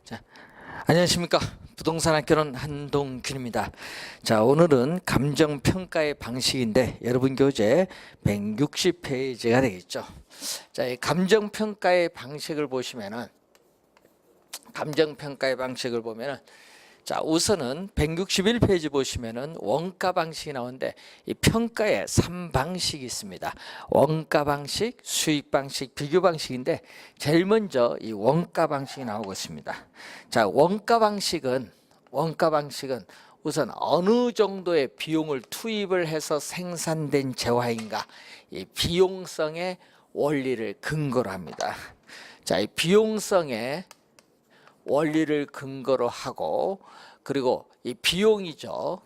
자, 안녕하십니까. 부동산 학교는 한동균입니다. 자, 오늘은 감정평가의 방식인데 여러분 교재 160페이지가 되겠죠. 자, 이 감정평가의 방식을 보시면은 자, 우선은 161페이지 보시면은 원가 방식이 나오는데 이 평가에 3방식이 있습니다. 원가 방식, 수익 방식, 비교 방식인데 제일 먼저 이 원가 방식이 나오고 있습니다. 자, 원가 방식은 우선 어느 정도의 비용을 투입을 해서 생산된 재화인가, 이 비용성의 원리를 근거로 합니다. 자, 이 비용성의 원리를 근거로 하고, 그리고 이 비용이니까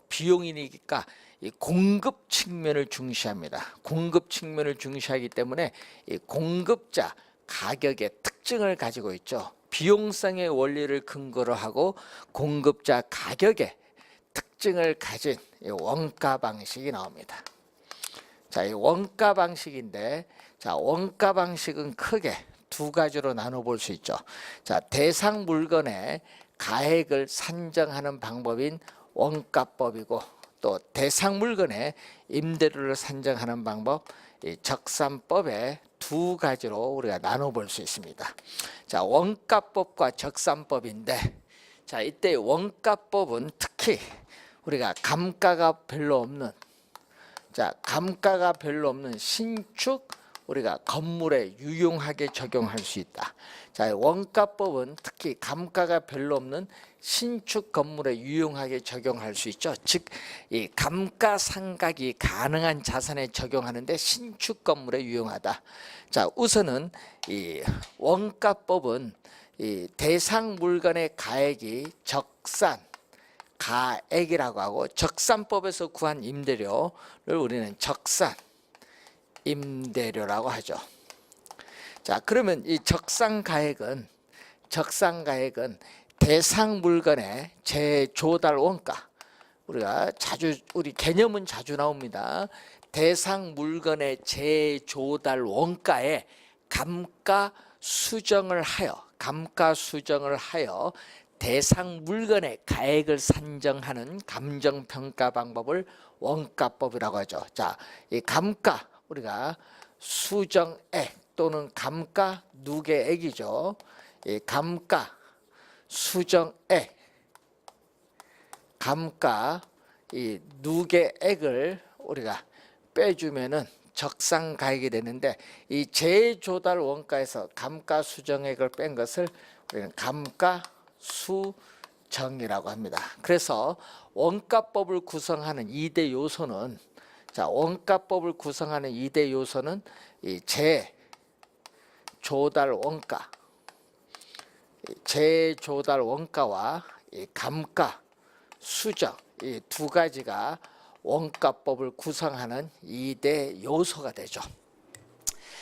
이 공급 측면을 중시합니다. 공급 측면을 중시하기 때문에 이 공급자 가격의 특징을 가지고 있죠. 비용성의 원리를 근거로 하고 공급자 가격의 특징을 가진 이 원가 방식이 나옵니다. 자, 이 원가 방식인데, 자, 원가 방식은 크게 두 가지로 나눠 볼 수 있죠. 자, 대상 물건의 가액을 산정하는 방법인 원가법이고, 또 대상 물건의 임대료를 산정하는 방법, 이 적산법의 두 가지로 우리가 나눠 볼 수 있습니다. 자, 원가법과 적산법인데, 자, 이때 원가법은 특히 우리가 감가가 별로 없는 신축 우리가 건물에 유용하게 적용할 수 있다. 자, 원가법은 특히 감가가 별로 없는 신축 건물에 유용하게 적용할 수 있죠. 즉, 이 감가상각이 가능한 자산에 적용하는데 신축 건물에 유용하다. 자, 우선은 이 원가법은 이 대상 물건의 가액이 적산 가액이라고 하고, 적산법에서 구한 임대료를 우리는 적산 임대료라고 하죠. 자, 그러면 이 적산 가액은 대상 물건의 재조달 원가, 우리 개념은 자주 나옵니다. 대상 물건의 재조달 원가에 감가 수정을 하여 대상 물건의 가액을 산정하는 감정평가 방법을 원가법이라고 하죠. 자, 이 감가 우리가 수정액 또는 감가 누계액이죠. 이 감가 수정액, 감가 이 누계액을 우리가 빼주면은 적산가액이 되는데, 이 재조달 원가에서 감가 수정액을 뺀 것을 우리는 감가 수정이라고 합니다. 그래서 원가법을 구성하는 2대 요소는, 자, 원가법을 구성하는 2대 요소는 이 재조달 원가와 이 감가 수정, 이 두 가지가 원가법을 구성하는 2대 요소가 되죠.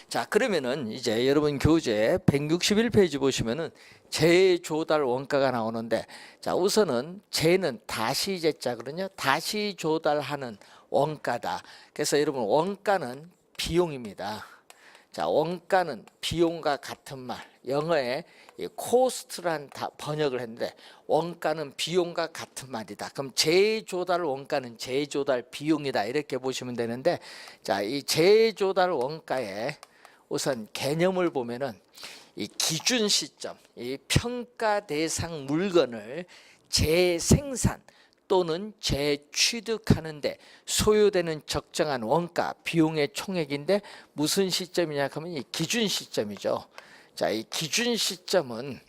자, 그러면은 이제 여러분 교재 161페이지 보시면은 재조달 원가가 나오는데, 자, 우선은 재는 다시제자거든요. 다시 조달하는 원가다. 그래서 여러분 원가는 비용입니다. 자, 원가는 비용과 같은 말, 영어에 코스트란 번역을 했는데 원가는 비용과 같은 말이다. 그럼 재조달 원가는 재조달 비용이다, 이렇게 보시면 되는데, 자, 이 재조달 원가에 우선 개념을 보면은 이 기준 시점, 이 평가 대상 물건을 재생산 또는 재취득하는데 소요되는 적정한 원가, 비용의 총액인데 무슨 시점이냐 하면 이 기준 시점이죠. 자, 이 기준 시점은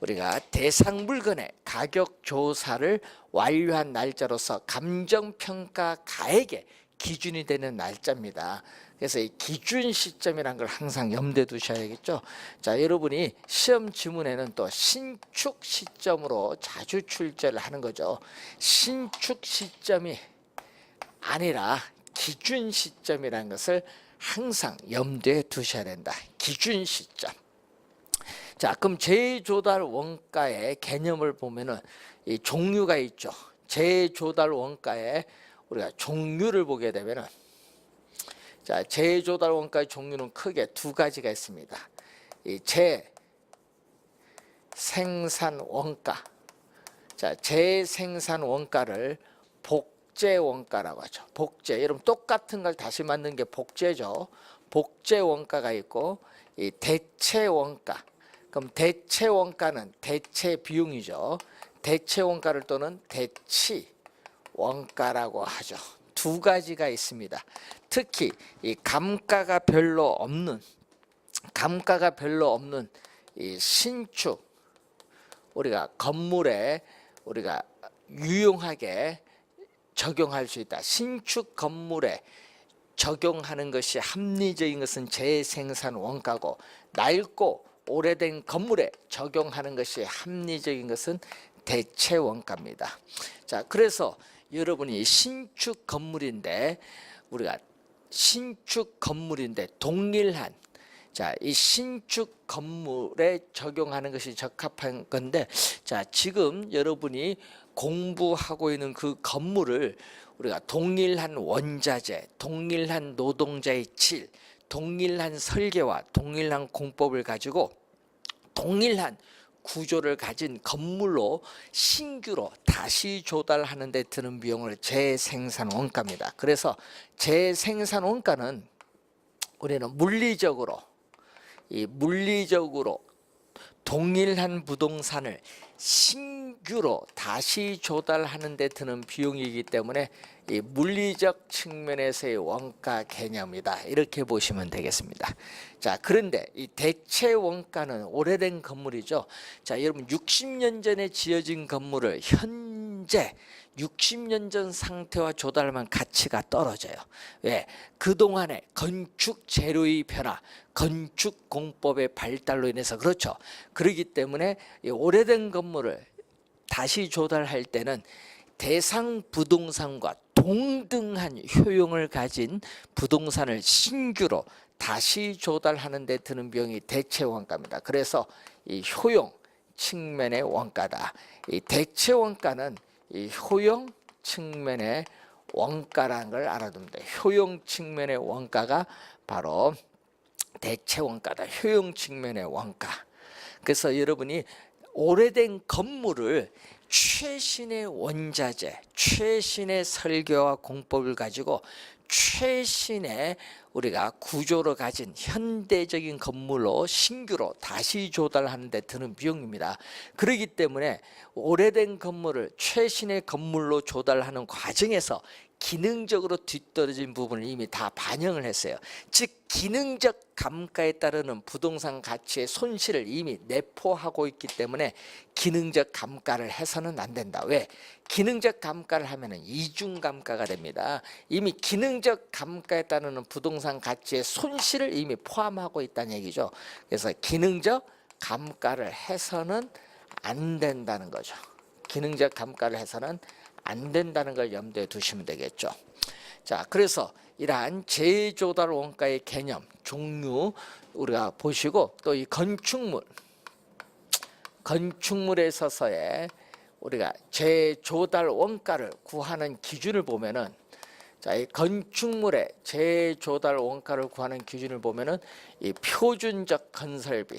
우리가 대상 물건의 가격 조사를 완료한 날짜로서 감정평가 가액의 기준이 되는 날짜입니다. 그래서 이 기준 시점이란 걸 항상 염두에 두셔야겠죠. 자, 여러분이 시험 지문에는 또 신축 시점으로 자주 출제를 하는 거죠. 신축 시점이 아니라 기준 시점이라는 것을 항상 염두에 두셔야 된다. 기준 시점. 자, 그럼 재조달 원가의 개념을 보면은 이 종류가 있죠. 재조달 원가의 우리가 종류를 보게 되면은, 자, 재조달 원가의 종류는 크게 두 가지가 있습니다. 이 생산 원가. 자, 재생산 원가를 복제 원가라고 하죠. 복제. 여러분 똑같은 걸 다시 만든 게 복제죠. 복제 원가가 있고 이 대체 원가. 그럼 대체 원가는 대체 비용이죠. 대체 원가를 또는 대치 원가라고 하죠. 두 가지가 있습니다. 특히 이 감가가 별로 없는 이 신축, 우리가 건물에 우리가 유용하게 적용할 수 있다. 신축 건물에 적용하는 것이 합리적인 것은 재생산 원가고, 낡고 오래된 건물에 적용하는 것이 합리적인 것은 대체 원가입니다. 자, 그래서 여러분이 신축 건물인데 동일한, 자, 이 신축 건물에 적용하는 것이 적합한 건데, 자, 지금 여러분이 공부하고 있는 그 건물을 우리가 동일한 원자재, 동일한 노동자의 질, 동일한 설계와 동일한 공법을 가지고 동일한 구조를 가진 건물로 신규로 다시 조달하는 데 드는 비용을 재생산 원가입니다. 그래서 재생산 원가는 우리는 물리적으로 동일한 부동산을 신규로 다시 조달하는 데 드는 비용이기 때문에 이 물리적 측면에서의 원가 개념이다, 이렇게 보시면 되겠습니다. 자, 그런데 이 대체 원가는 오래된 건물이죠. 자, 여러분 60년 전에 지어진 건물을 현재 60년 전 상태와 조달하면 가치가 떨어져요. 왜? 그동안의 건축 재료의 변화, 건축 공법의 발달로 인해서 그렇죠. 그렇기 때문에 이 오래된 건물을 다시 조달할 때는 대상 부동산과 동등한 효용을 가진 부동산을 신규로 다시 조달하는 데 드는 비용이 대체 원가입니다. 그래서 이 효용 측면의 원가다. 이 대체 원가는 이 효용 측면의 원가라는 걸 알아두면 돼요. 효용 측면의 원가가 바로 대체 원가다. 효용 측면의 원가. 그래서 여러분이 오래된 건물을 최신의 원자재, 최신의 설계와 공법을 가지고 최신의 우리가 구조를 가진 현대적인 건물로 신규로 다시 조달하는 데 드는 비용입니다. 그렇기 때문에 오래된 건물을 최신의 건물로 조달하는 과정에서 기능적으로 뒤떨어진 부분을 이미 다 반영을 했어요. 즉 기능적 감가에 따르는 부동산 가치의 손실을 이미 내포하고 있기 때문에 기능적 감가를 해서는 안 된다. 왜? 기능적 감가를 하면은 이중 감가가 됩니다. 이미 기능적 감가에 따르는 부동산 가치의 손실을 이미 포함하고 있다는 얘기죠. 그래서 기능적 감가를 해서는 안 된다는 거죠. 기능적 감가를 해서는 안 된다는 걸 염두에 두시면 되겠죠. 자, 그래서 이러한 재조달 원가의 개념, 종류 우리가 보시고, 또 이 건축물에 있어서의 우리가 재조달 원가를 구하는 기준을 보면은, 자, 이 건축물의 재조달 원가를 구하는 기준을 보면은 이 표준적 건설비,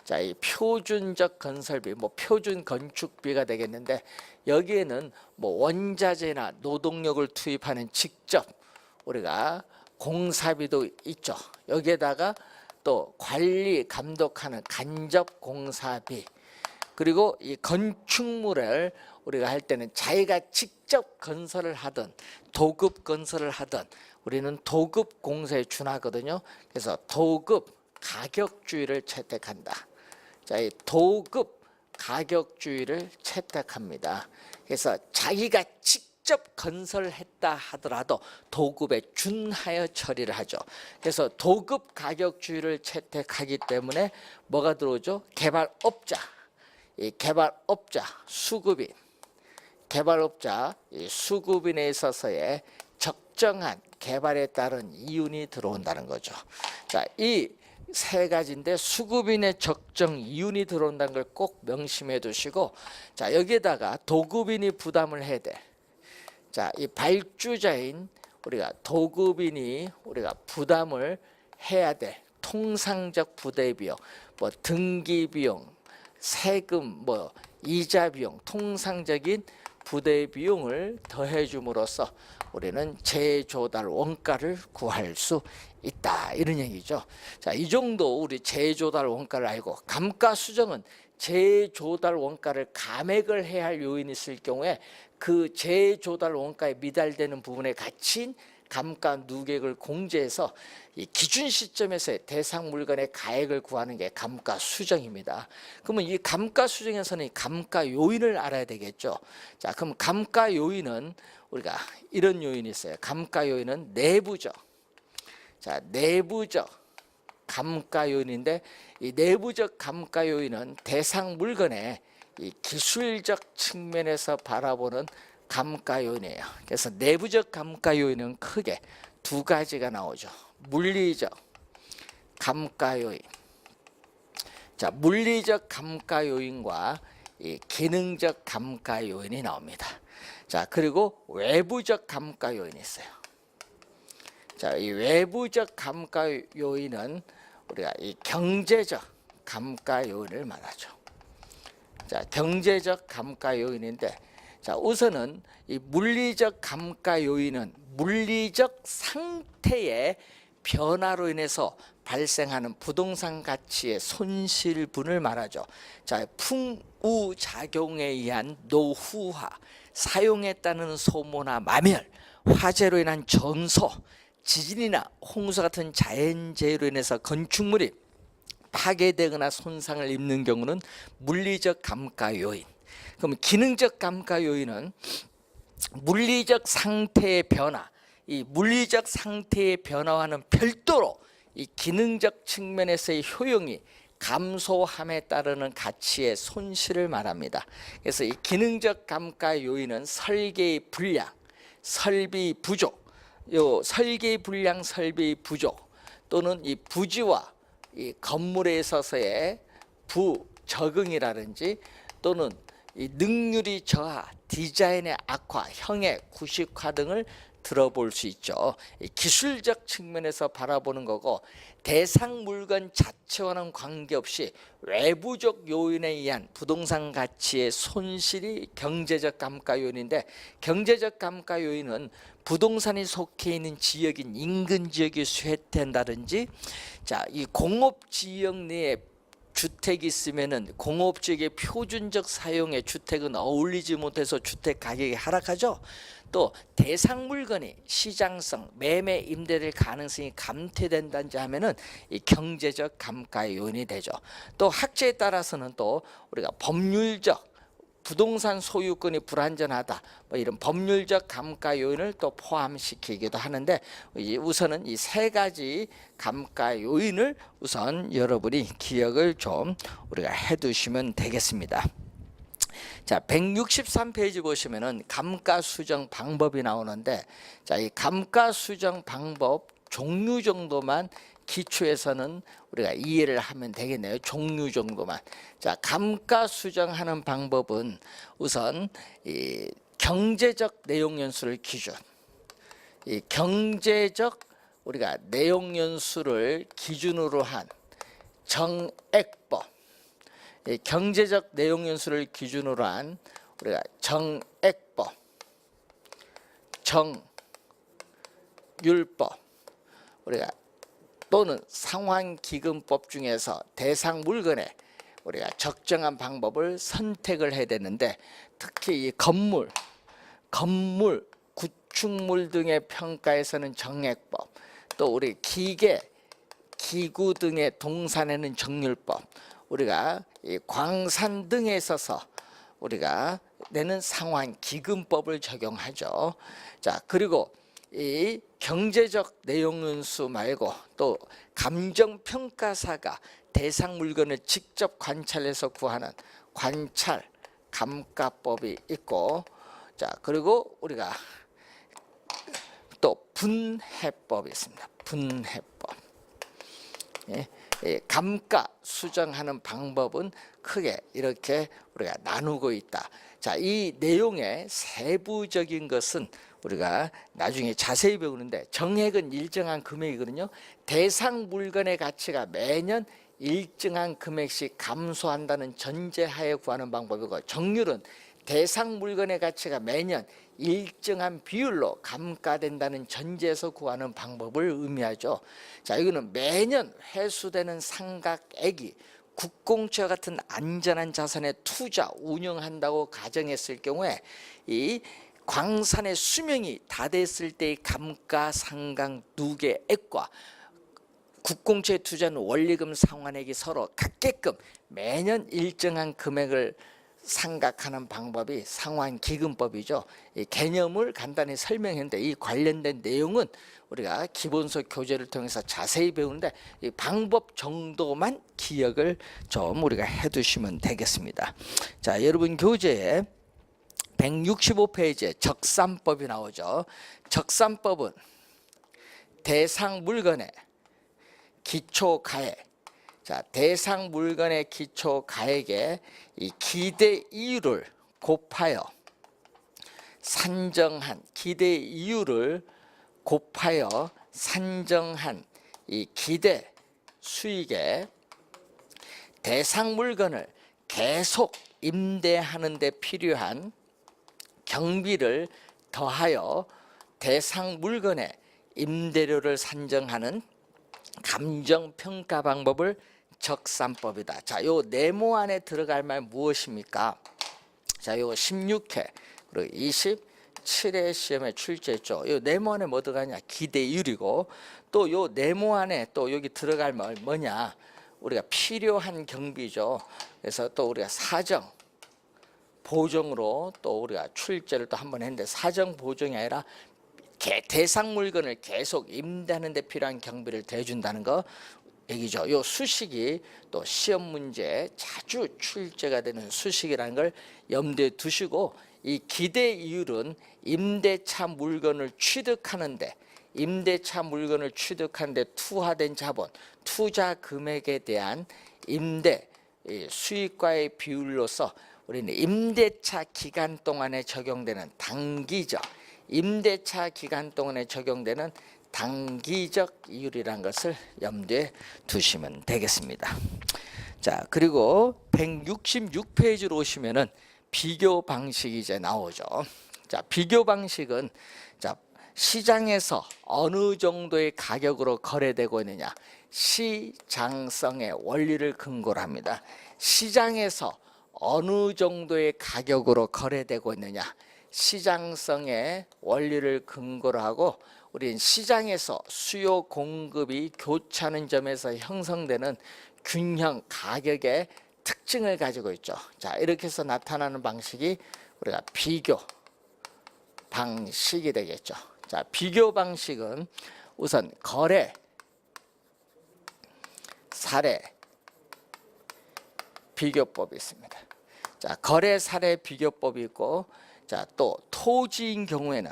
자, 이 표준적 건설비, 뭐 표준 건축비가 되겠는데, 여기에는 뭐 원자재나 노동력을 투입하는 직접 우리가 공사비도 있죠. 여기에다가 또 관리 감독하는 간접 공사비, 그리고 이 건축물을 우리가 할 때는 자기가 직접 건설을 하든 도급 건설을 하든 우리는 도급 공사에 준하거든요. 그래서 도급 가격주의를 채택한다. 자, 이 도급 가격주의를 채택합니다. 그래서 자기가 직접 건설했다 하더라도 도급에 준하여 처리를 하죠. 그래서 도급 가격주의를 채택하기 때문에 뭐가 들어오죠? 개발업자, 이 개발업자, 수급인, 개발업자, 이 수급인에 있어서의 적정한 개발에 따른 이윤이 들어온다는 거죠. 자, 이 세 가지인데 수급인의 적정 이윤이 들어온다는 걸 꼭 명심해 두시고, 자, 여기에다가 도급인이 부담을 해야 돼. 자, 이 발주자인 우리가 도급인이 우리가 부담을 해야 돼. 통상적 부대 비용, 뭐 등기 비용, 세금, 이자 비용, 통상적인 부대 비용을 더해 줌으로써 우리는 재조달 원가를 구할 수 있다, 이런 얘기죠. 자, 이 정도 우리 재조달 원가를 알고, 감가수정은 재조달 원가를 감액을 해야 할 요인이 있을 경우에 그 재조달 원가에 미달되는 부분에 갇힌 감가 누계액을 공제해서 이 기준 시점에서의 대상 물건의 가액을 구하는 게 감가 수정입니다. 그러면 이 감가 수정에서는 이 감가 요인을 알아야 되겠죠. 자, 그럼 감가 요인은 우리가 이런 요인이 있어요. 감가 요인은 내부적. 자, 내부적 감가 요인인데, 이 내부적 감가 요인은 대상 물건의 이 기술적 측면에서 바라보는 감가 요인이에요. 그래서 내부적 감가 요인은 크게 두 가지가 나오죠. 물리적 감가 요인. 자, 물리적 감가 요인과 이 기능적 감가 요인이 나옵니다. 자, 그리고 외부적 감가 요인이 있어요. 자, 이 외부적 감가 요인은 우리가 이 경제적 감가 요인을 말하죠. 자, 경제적 감가 요인인데, 자, 우선은 이 물리적 감가 요인은 물리적 상태의 변화로 인해서 발생하는 부동산 가치의 손실분을 말하죠. 자, 풍우 작용에 의한 노후화, 사용에 따른 소모나 마멸, 화재로 인한 전소, 지진이나 홍수 같은 자연재해로 인해서 건축물이 파괴되거나 손상을 입는 경우는 물리적 감가 요인. 그럼 기능적 감가 요인은 물리적 상태의 변화, 이 물리적 상태의 변화와는 별도로 이 기능적 측면에서의 효용이 감소함에 따르는 가치의 손실을 말합니다. 그래서 이 기능적 감가 요인은 설계의 불량, 설비 부족, 설계의 불량, 설비 부족 또는 이 부지와 이 건물에 있어서의 부적응이라든지 또는 이 능률이 저하, 디자인의 악화, 형의 구식화 등을 들어볼 수 있죠. 기술적 측면에서 바라보는 거고, 대상 물건 자체와는 관계없이 외부적 요인에 의한 부동산 가치의 손실이 경제적 감가 요인인데, 경제적 감가 요인은 부동산이 속해 있는 지역인 인근 지역이 쇠퇴한다든지, 자, 이 공업 지역 내에 주택이 있으면은 공업 지역의 표준적 사용의 주택은 어울리지 못해서 주택 가격이 하락하죠. 또 대상 물건이 시장성, 매매 임대될 가능성이 감퇴된다든지 하면은 이 경제적 감가 요인이 되죠. 또 학제에 따라서는 또 우리가 법률적 부동산 소유권이 불안전하다, 이런 법률적 감가 요인을 또 포함시키기도 하는데, 우선은 이 세 가지 감가 요인을 우선 여러분이 기억을 좀 우리가 해두시면 되겠습니다. 자, 163페이지 보시면은 감가 수정 방법이 나오는데, 자, 이 감가 수정 방법 종류 정도만 기초에서는 우리가 이해를 하면 되겠네요. 종류 정도만. 자, 감가 수정하는 방법은 우선 이 경제적 내용 연수를 기준, 이 경제적 우리가 내용 연수를 기준으로 한 정액법, 이 경제적 내용 연수를 기준으로 한 우리가 정액법, 정율법, 우리가 또는 상환기금법 중에서 대상 물건에 우리가 적정한 방법을 선택을 해야 되는데, 특히 이 건물, 구축물 등의 평가에서는 정액법, 또 우리 기계, 기구 등의 동산에는 정률법, 우리가 이 광산 등에 있어서 우리가 내는 상환기금법을 적용하죠. 자, 그리고 이 경제적 내용 연수 말고 또 감정평가사가 대상 물건을 직접 관찰해서 구하는 관찰 감가법이 있고, 자, 그리고 우리가 또 분해법이 있습니다. 분해법. 감가 수정하는 방법은 크게 이렇게 우리가 나누고 있다. 자, 이 내용의 세부적인 것은 우리가 나중에 자세히 배우는데, 정액은 일정한 금액이거든요. 대상 물건의 가치가 매년 일정한 금액씩 감소한다는 전제하에 구하는 방법이고, 정률은 대상 물건의 가치가 매년 일정한 비율로 감가된다는 전제에서 구하는 방법을 의미하죠. 자, 이거는 매년 회수되는 상각액이 국공채와 같은 안전한 자산에 투자, 운영한다고 가정했을 경우에 이 광산의 수명이 다 됐을 때의 감가상각 누계액과 국공채에 투자한 원리금 상환액이 서로 같게끔 매년 일정한 금액을 상각하는 방법이 상환기금법이죠. 이 개념을 간단히 설명했는데 이 관련된 내용은 우리가 기본서 교재를 통해서 자세히 배우는데 이 방법 정도만 기억을 좀 우리가 해두시면 되겠습니다. 자, 여러분 교재에 165페이지에 적산법이 나오죠. 적산법은 대상 물건의 기초가액, 자, 대상 물건의 기초가액에 이 기대 이율을 곱하여 산정한 기대 이율을 곱하여 산정한 이 기대 수익에 대상 물건을 계속 임대하는 데 필요한 경비를 더하여 대상 물건의 임대료를 산정하는 감정평가 방법을 적산법이다. 자, 요 네모 안에 들어갈 말 무엇입니까? 자, 요 16회 그리고 27회 시험에 출제했죠. 요 네모 안에 뭐 들어가냐? 기대율이고, 또 요 네모 안에 또 여기 들어갈 말 뭐냐? 우리가 필요한 경비죠. 그래서 또 우리가 사정 보정으로 또 우리가 출제를 또 한번 했는데, 사정 보정이 아니라 대상 물건을 계속 임대하는 데 필요한 경비를 대준다는 거 얘기죠. 요 수식이 또 시험 문제에 자주 출제가 되는 수식이라는 걸 염두에 두시고, 이 기대 이율은 임대차 물건을 취득하는데 투하된 자본, 투자 금액에 대한 임대 수익과의 비율로서 우리는 임대차 기간 동안에 적용되는 임대차 기간 동안에 적용되는 단기적 이율이라는 것을 염두에 두시면 되겠습니다. 자, 그리고 166페이지로 오시면은 비교 방식이 이제 나오죠. 자, 비교 방식은 자, 시장에서 어느 정도의 가격으로 거래되고 있느냐, 시장성의 원리를 근거로 합니다. 시장에서 어느 정도의 가격으로 거래되고 있느냐, 시장성의 원리를 근거로 하고, 우리는 시장에서 수요 공급이 교차하는 점에서 형성되는 균형 가격의 특징을 가지고 있죠. 자, 이렇게 해서 나타나는 방식이 우리가 비교 방식이 되겠죠. 자, 비교 방식은 우선 거래 사례 비교법이 있습니다. 자, 거래 사례 비교법이 있고, 자, 또 토지인 경우에는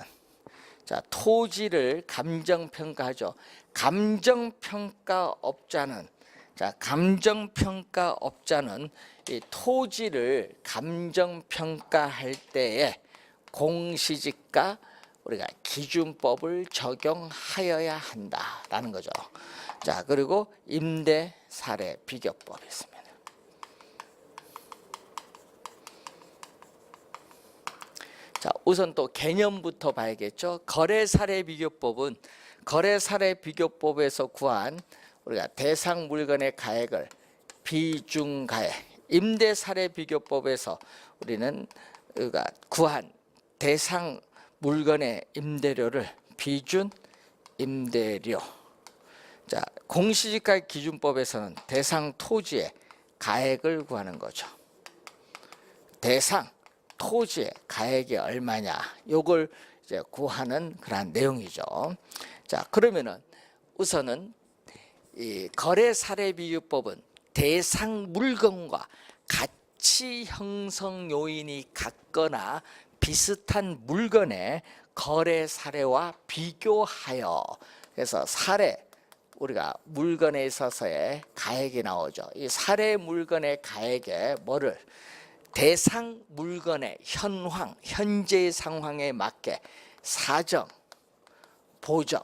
자, 토지를 감정평가하죠. 감정평가업자는 이 토지를 감정평가할 때에 공시지가 우리가 기준법을 적용하여야 한다라는 거죠. 자, 그리고 임대 사례 비교법이 있습니다. 자, 우선 또 개념부터 봐야겠죠. 거래 사례 비교법은 거래 사례 비교법에서 구한 우리가 대상 물건의 가액을 비중 가액, 임대 사례 비교법에서 우리는 우리가 구한 대상 물건의 임대료를 비준 임대료. 자, 공시지가 기준법에서는 대상 토지의 가액을 구하는 거죠. 대상 토지의 가액이 얼마냐, 요걸 이제 구하는 그런 내용이죠. 자, 그러면은 우선은 이 거래 사례 비교법은 대상 물건과 가치 형성 요인이 같거나 비슷한 물건의 거래 사례와 비교하여, 그래서 사례 우리가 물건에 있어서의 가액이 나오죠. 이 사례 물건의 가액에 뭐를 대상 물건의 현황, 현재 상황에 맞게 사정, 보정,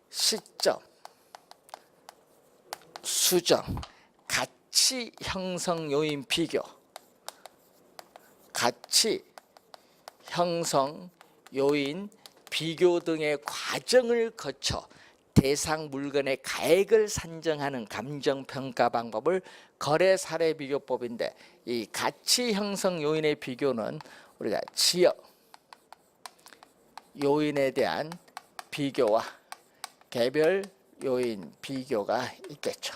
시점, 수정, 가치 형성 요인 비교, 가치 형성 요인 비교 등의 과정을 거쳐 대상 물건의 가액을 산정하는 감정평가 방법을 거래 사례 비교법인데, 이 가치 형성 요인의 비교는 우리가 지역 요인에 대한 비교와 개별 요인 비교가 있겠죠.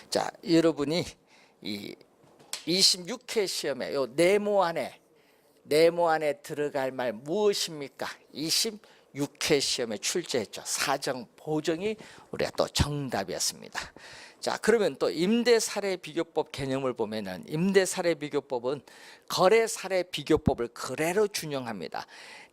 자, 여러분이 이 26회 시험에 요 네모 안에 들어갈 말 무엇입니까? 26회 시험에 출제했죠. 사정 보정이 우리가 또 정답이었습니다. 자, 그러면 또 임대 사례 비교법 개념을 보면은, 임대 사례 비교법은 거래 사례 비교법을 그대로 준용합니다.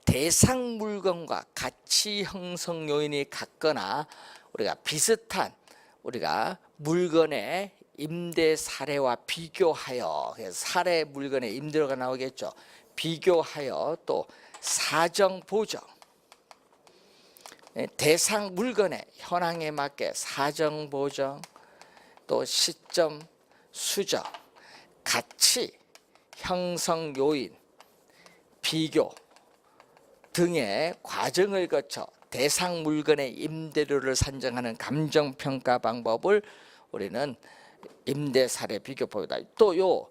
대상 물건과 가치 형성 요인이 같거나 우리가 비슷한 우리가 물건의 임대 사례와 비교하여, 그래서 사례 물건의 임대료가 나오겠죠. 비교하여 또 사정 보정, 대상 물건의 현황에 맞게 사정 보정, 또 시점 수정, 가치 형성 요인 비교 등의 과정을 거쳐 대상 물건의 임대료를 산정하는 감정평가 방법을 우리는 임대 사례 비교법이다. 또 요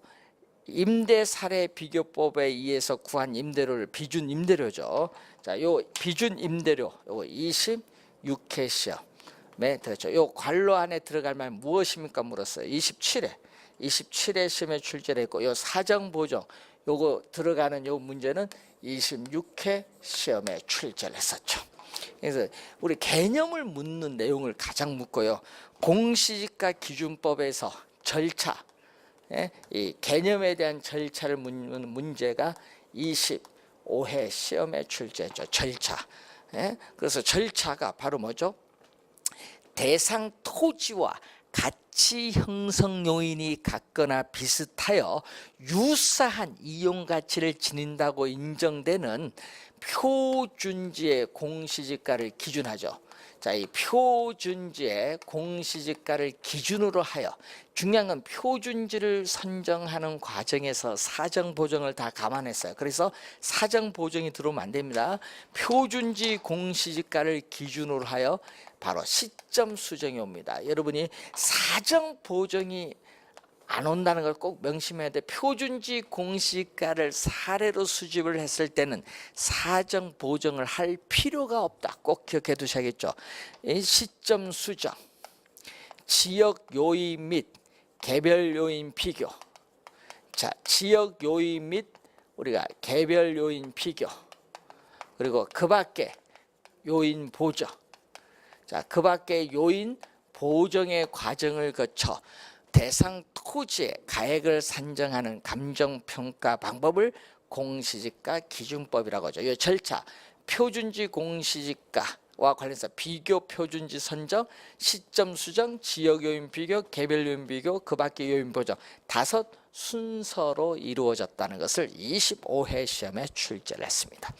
임대 사례 비교법에 의해서 구한 임대료를 비준 임대료죠. 자, 요 비준 임대료 요거 26회 시험에 들었죠. 요 관로 안에 들어갈 말 무엇입니까 물었어요. 27회 시험에 출제를 했고, 요 사정 보정 요거 들어가는 요 문제는 26회 시험에 출제를 했었죠. 그래서 우리 개념을 묻는 내용을 가장 묻고요. 공시지가 기준법에서 절차, 이 개념에 대한 절차를 묻는 문제가 25회 시험에 출제했죠. 절차. 그래서 절차가 바로 뭐죠? 대상 토지와 가치 형성 요인이 같거나 비슷하여 유사한 이용 가치를 지닌다고 인정되는 표준지의 공시지가를 기준하죠. 자, 이 표준지의 공시지가를 기준으로 하여, 중요한 건 표준지를 선정하는 과정에서 사정 보정을 다 감안했어요. 그래서 사정 보정이 들어오면 안 됩니다. 표준지 공시지가를 기준으로 하여 바로 시점 수정이 옵니다. 여러분이 사정 보정이 안 온다는 걸 꼭 명심해야 돼. 표준지 공시가를 사례로 수집을 했을 때는 사정 보정을 할 필요가 없다. 꼭 기억해 두셔야겠죠. 시점 수정, 지역 요인 및 개별 요인 비교. 자, 지역 요인 및 우리가 개별 요인 비교, 그리고 그 밖에 요인 보정. 자, 그 밖에 요인 보정의 과정을 거쳐 대상 토지의 가액을 산정하는 감정평가 방법을 공시지가 기준법이라고 하죠. 이 절차, 표준지 공시지가와 관련해서 비교 표준지 선정, 시점 수정, 지역 요인 비교, 개별 요인 비교, 그 밖의 요인 보정, 5 순서로 이루어졌다는 것을 25회 시험에 출제를 했습니다.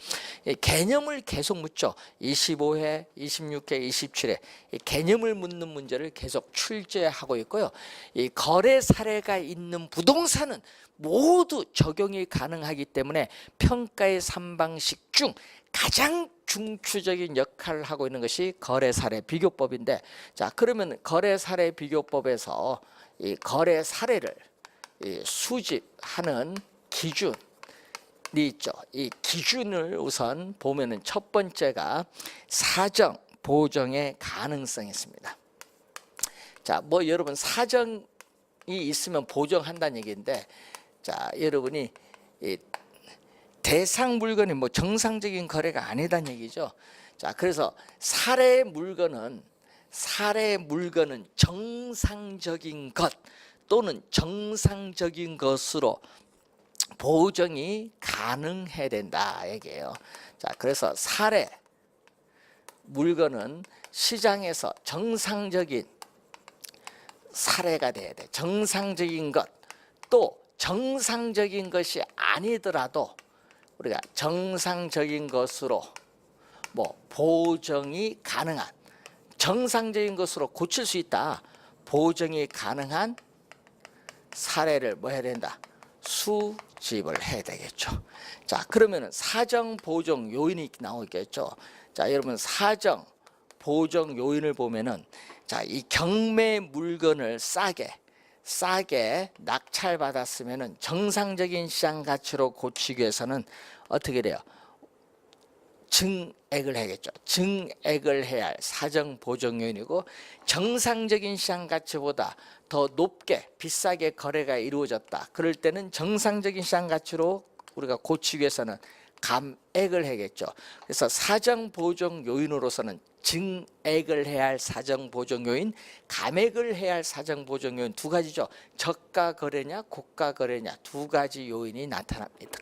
이 개념을 계속 묻죠. 25회, 26회, 27회 이 개념을 묻는 문제를 계속 출제하고 있고요. 이 거래 사례가 있는 부동산은 모두 적용이 가능하기 때문에 평가의 3방식 중 가장 중추적인 역할을 하고 있는 것이 거래 사례 비교법인데, 자, 그러면 거래 사례 비교법에서 이 거래 사례를 수집하는 기준이 있죠. 이 기준을 우선 보면은 첫 번째가 사정 보정의 가능성이 있습니다. 자, 뭐 여러분 사정이 있으면 보정한다는 얘기인데, 자, 여러분이 이 대상 물건이 뭐 정상적인 거래가 아니다는 얘기죠. 자, 그래서 사례 물건은 정상적인 것 또는 정상적인 것으로 보정이 가능해야 된다 얘기예요. 자, 그래서 사례 물건은 시장에서 정상적인 사례가 돼야 돼. 정상적인 것, 또 정상적인 것이 아니더라도 우리가 정상적인 것으로 뭐 보정이 가능한 정상적인 것으로 고칠 수 있다. 보정이 가능한 사례를 뭐 해야 된다? 수집을 해야 되겠죠. 자, 그러면은 사정 보정 요인이 나오겠죠. 자, 여러분 사정 보정 요인을 보면은 자, 이 경매 물건을 싸게 낙찰받았으면은 정상적인 시장 가치로 고치기 위해서는 어떻게 돼요? 증액을 해야겠죠. 증액을 해야 할 사정 보정 요인이고, 정상적인 시장 가치보다 더 높게 비싸게 거래가 이루어졌다. 그럴 때는 정상적인 시장 가치로 우리가 고치기 위해서는 감액을 해야겠죠. 그래서 사정 보정 요인으로서는 증액을 해야 할 사정 보정 요인, 감액을 해야 할 사정 보정 요인 두 가지죠. 저가 거래냐 고가 거래냐 두 가지 요인이 나타납니다.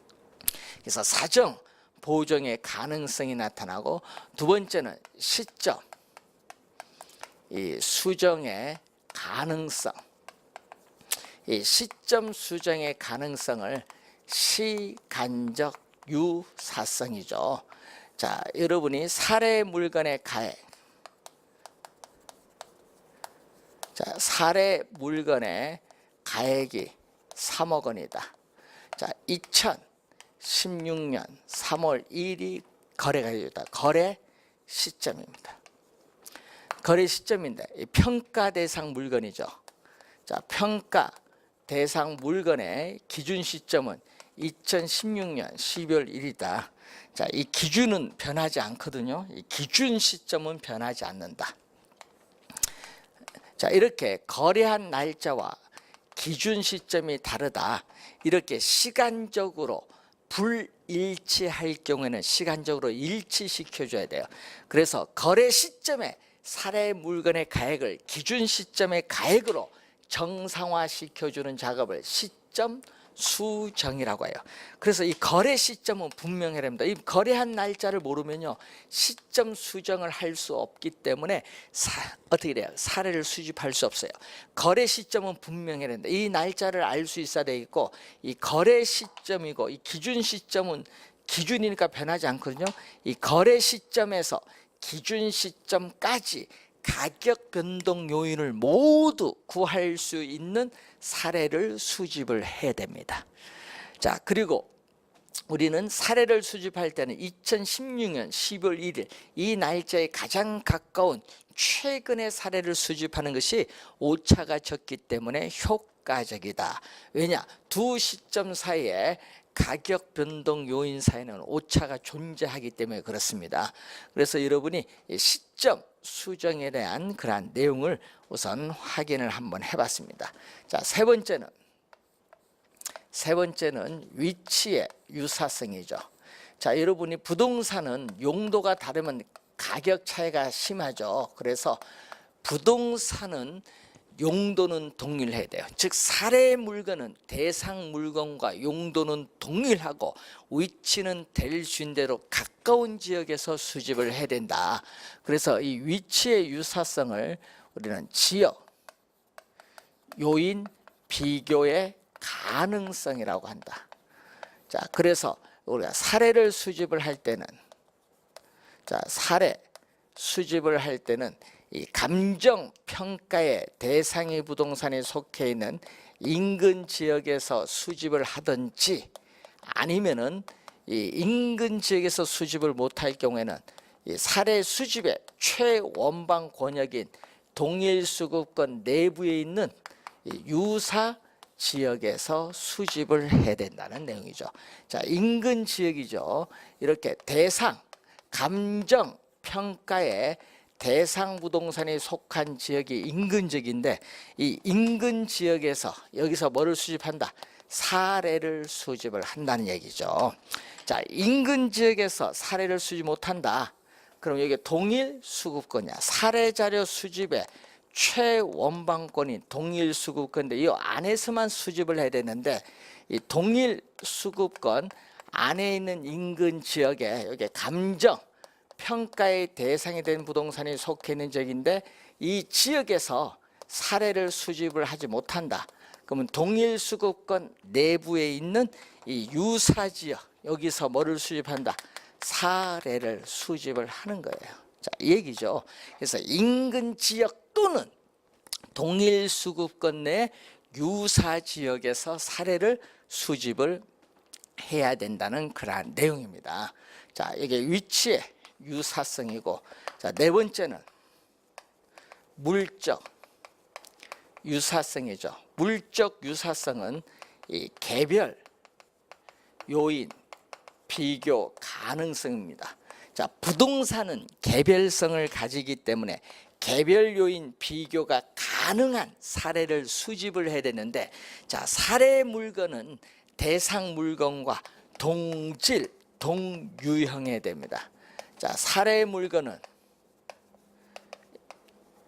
그래서 사정 보정의 가능성이 나타나고, 두 번째는 시점, 이 수정의 가능성, 이 시점 수정의 가능성을 시간적 유사성이죠. 자, 여러분이 사례 물건의 가액, 자, 사례 물건의 가액이 3억 원이다. 자, 2016년 3월 1일이 거래가 되었다. 거래 시점입니다. 거래 시점인데 평가 대상 물건이죠. 자, 평가 대상 물건의 기준 시점은 2016년 12월 1일이다. 자, 이 기준은 변하지 않거든요. 이 기준 시점은 변하지 않는다. 자, 이렇게 거래한 날짜와 기준 시점이 다르다. 이렇게 시간적으로 불일치할 경우에는 시간적으로 일치시켜줘야 돼요. 그래서 거래 시점에 사례 물건의 가액을 기준 시점의 가액으로 정상화시켜주는 작업을 시점 수정이라고 해요. 그래서 이 거래 시점은 분명해야 됩니다. 이 거래한 날짜를 모르면요, 시점 수정을 할 수 없기 때문에 어떻게 돼요? 사례를 수집할 수 없어요. 거래 시점은 분명해야 된다. 이 날짜를 알 수 있어야 되겠고, 이 거래 시점이고 이 기준 시점은 기준이니까 변하지 않거든요. 이 거래 시점에서 기준 시점까지 가격 변동 요인을 모두 구할 수 있는 사례를 수집을 해야 됩니다. 자, 그리고 우리는 사례를 수집할 때는 2016년 12월 1일 이 날짜에 가장 가까운 최근의 사례를 수집하는 것이 오차가 적기 때문에 효과적이다. 왜냐? 두 시점 사이에 가격 변동 요인 사이에는 오차가 존재하기 때문에 그렇습니다. 그래서 여러분이 시점 수정에 대한 그러한 내용을 우선 확인을 한번 해봤습니다. 자, 세 번째는 위치의 유사성이죠. 자, 여러분이 부동산은 용도가 다르면 가격 차이가 심하죠. 그래서 부동산은 용도는 동일해야 돼요. 즉 사례 물건은 대상 물건과 용도는 동일하고 위치는 될 수 있는 대로 가까운 지역에서 수집을 해야 된다. 그래서 이 위치의 유사성을 우리는 지역, 요인, 비교의 가능성이라고 한다. 자, 그래서 우리가 사례를 수집을 할 때는, 자, 사례 수집을 할 때는 이 감정 평가의 대상의 부동산에 속해 있는 인근 지역에서 수집을 하든지, 아니면은 이 인근 지역에서 수집을 못할 경우에는 이 사례 수집의 최원방 권역인 동일 수급권 내부에 있는 이 유사 지역에서 수집을 해야 된다는 내용이죠. 자, 인근 지역이죠. 이렇게 대상 감정 평가의 대상 부동산에 속한 지역이 인근 지역인데, 이 인근 지역에서 여기서 뭐를 수집한다? 사례를 수집을 한다는 얘기죠. 자, 인근 지역에서 사례를 수집 못한다. 그럼 여기 동일 수급권이야. 사례 자료 수집의 최원방권인 동일 수급권인데 이 안에서만 수집을 해야 되는데, 이 동일 수급권 안에 있는 인근 지역에 여기 감정 평가의 대상이 된 부동산이 속해 있는 지역인데 이 지역에서 사례를 수집을 하지 못한다. 그러면 동일 수급권 내부에 있는 이 유사 지역, 여기서 뭐를 수집한다? 사례를 수집을 하는 거예요. 자, 이 얘기죠. 그래서 인근 지역 또는 동일 수급권 내 유사 지역에서 사례를 수집을 해야 된다는 그러한 내용입니다. 자, 이게 위치의 유사성이고, 자, 네 번째는 물적 유사성이죠. 물적 유사성은 이 개별 요인 비교 가능성입니다. 자, 부동산은 개별성을 가지기 때문에 개별 요인 비교가 가능한 사례를 수집을 해야 되는데, 자, 사례 물건은 대상 물건과 동질, 동유형해야 됩니다. 자, 사례 물건은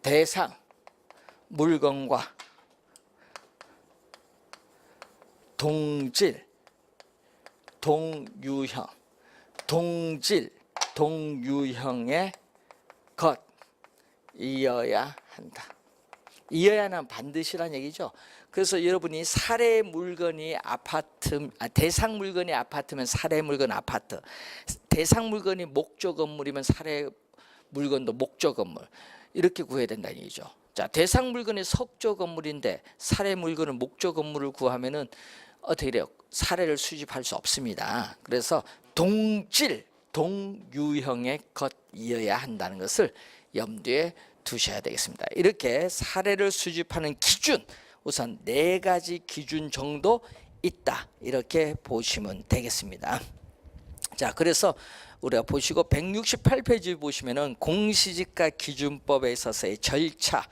대상 물건과 동질, 동유형, 동질, 동유형의 것이어야 한다. 이어야는 반드시란 얘기죠. 그래서 여러분이 사례 물건이 아파트, 대상 물건이 아파트면 사례 물건 아파트, 대상 물건이 목조 건물이면 사례 물건도 목조 건물, 이렇게 구해야 된다는 얘기죠. 자, 대상 물건이 석조 건물인데 사례 물건은 목조 건물을 구하면은 어떻게 돼요? 사례를 수집할 수 없습니다. 그래서 동질, 동유형의 것이어야 한다는 것을 염두에 두셔야 되겠습니다. 이렇게 사례를 수집하는 기준, 우선 4가지 기준 정도 있다, 이렇게 보시면 되겠습니다. 자, 그래서 우리가 보시고 168페이지 보시면은 공시지가 기준법에 있어서의 절차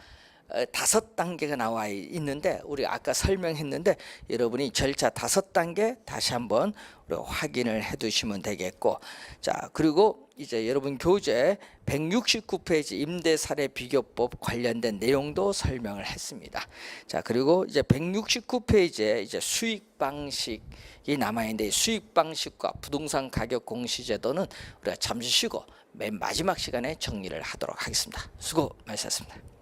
5단계가 나와 있는데, 우리 아까 설명했는데 여러분이 절차 5단계 다시 한번 우리가 확인을 해 두시면 되겠고, 자, 그리고 이제 여러분 교재 169페이지 임대사례 비교법 관련된 내용도 설명을 했습니다. 자, 그리고 이제 169페이지에 이제 수익 방식이 남아 있는데, 수익 방식과 부동산 가격 공시제도는 우리가 잠시 쉬고 맨 마지막 시간에 정리를 하도록 하겠습니다. 수고 많으셨습니다.